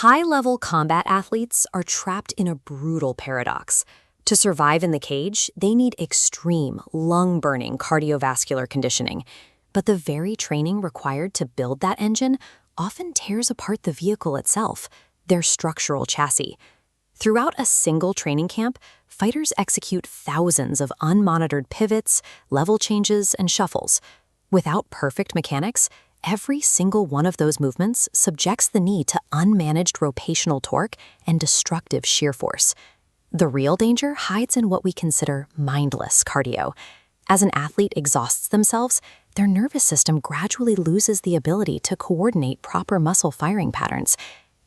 High-level combat athletes are trapped in a brutal paradox. To survive in the cage, they need extreme, lung-burning cardiovascular conditioning. But the very training required to build that engine often tears apart the vehicle itself, their structural chassis. Throughout a single training camp, fighters execute thousands of unmonitored pivots, level changes, and shuffles. Without perfect mechanics, every single one of those movements subjects the knee to unmanaged rotational torque and destructive shear force. The real danger hides in what we consider mindless cardio. As an athlete exhausts themselves, their nervous system gradually loses the ability to coordinate proper muscle firing patterns.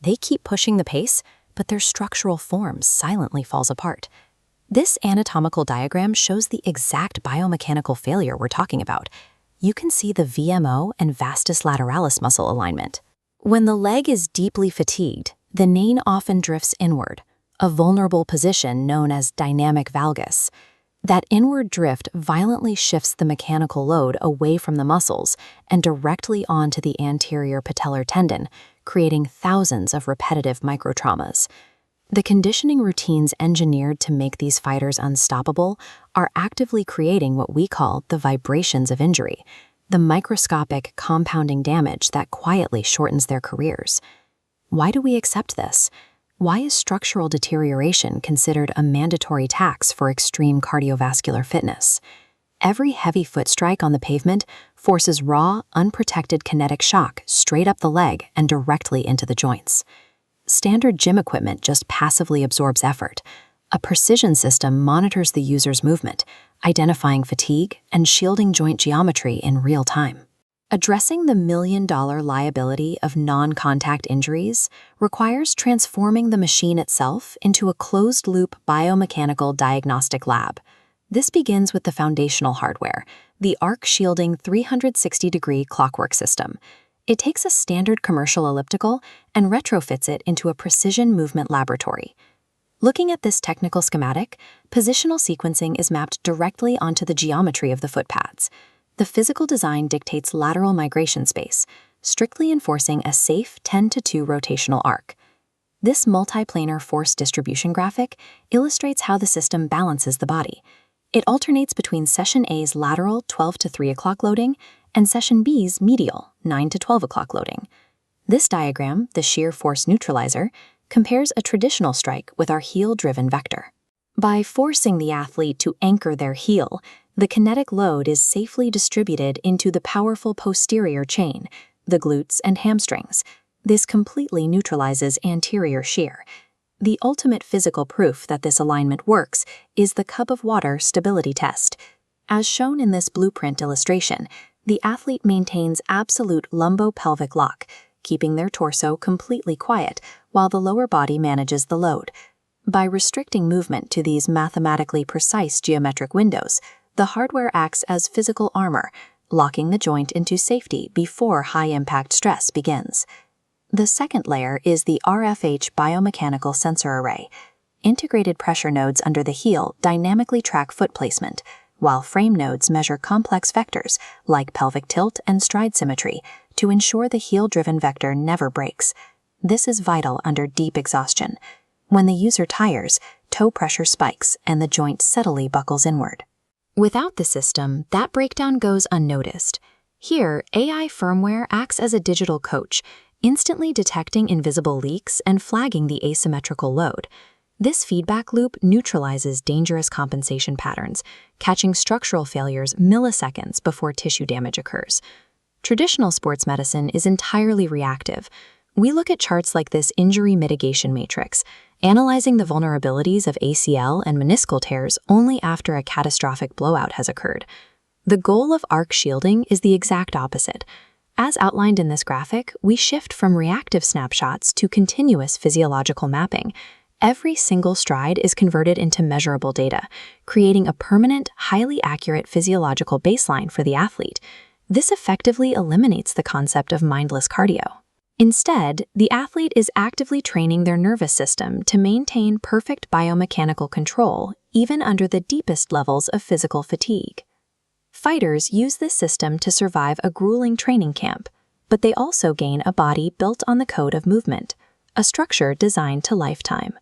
They keep pushing the pace, but their structural form silently falls apart. This anatomical diagram shows the exact biomechanical failure we're talking about. You can see the VMO and vastus lateralis muscle alignment. When the leg is deeply fatigued, the naine often drifts inward, a vulnerable position known as dynamic valgus. That inward drift violently shifts the mechanical load away from the muscles and directly onto the anterior patellar tendon, creating thousands of repetitive microtraumas. The conditioning routines engineered to make these fighters unstoppable are actively creating what we call the vibrations of injury, the microscopic compounding damage that quietly shortens their careers. Why do we accept this? Why is structural deterioration considered a mandatory tax for extreme cardiovascular fitness? Every heavy foot strike on the pavement forces raw, unprotected kinetic shock straight up the leg and directly into the joints. Standard gym equipment just passively absorbs effort. A precision system monitors the user's movement, identifying fatigue and shielding joint geometry in real time. Addressing the million-dollar liability of non-contact injuries requires transforming the machine itself into a closed-loop biomechanical diagnostic lab. This begins with the foundational hardware, the ArC shielding 360-degree clockwork system. It takes a standard commercial elliptical and retrofits it into a precision movement laboratory. Looking at this technical schematic, positional sequencing is mapped directly onto the geometry of the foot pads. The physical design dictates lateral migration space, strictly enforcing a safe 10-to-2 rotational arc. This multiplanar force distribution graphic illustrates how the system balances the body. It alternates between Session A's lateral 12 to 3 o'clock loading and Session B's medial 9 to 12 o'clock loading. This diagram, the shear force neutralizer, compares a traditional strike with our heel-driven vector. By forcing the athlete to anchor their heel, the kinetic load is safely distributed into the powerful posterior chain, the glutes and hamstrings. This completely neutralizes anterior shear. The ultimate physical proof that this alignment works is the cup of water stability test. As shown in this blueprint illustration, the athlete maintains absolute lumbopelvic lock, keeping their torso completely quiet while the lower body manages the load. By restricting movement to these mathematically precise geometric windows, the hardware acts as physical armor, locking the joint into safety before high-impact stress begins. The second layer is the RFH biomechanical sensor array. Integrated pressure nodes under the heel dynamically track foot placement, while frame nodes measure complex vectors like pelvic tilt and stride symmetry to ensure the heel-driven vector never breaks. This is vital under deep exhaustion. When the user tires, toe pressure spikes and the joint subtly buckles inward. Without the system, that breakdown goes unnoticed. Here, AI firmware acts as a digital coach, instantly detecting invisible leaks and flagging the asymmetrical load. This feedback loop neutralizes dangerous compensation patterns, catching structural failures milliseconds before tissue damage occurs. Traditional sports medicine is entirely reactive. We look at charts like this injury mitigation matrix, analyzing the vulnerabilities of ACL and meniscal tears only after a catastrophic blowout has occurred. The goal of ArC shielding is the exact opposite. As outlined in this graphic, we shift from reactive snapshots to continuous physiological mapping. Every single stride is converted into measurable data, creating a permanent, highly accurate physiological baseline for the athlete. This effectively eliminates the concept of mindless cardio. Instead, the athlete is actively training their nervous system to maintain perfect biomechanical control even under the deepest levels of physical fatigue. Fighters use this system to survive a grueling training camp, but they also gain a body built on the code of movement, a structure designed to lifetime.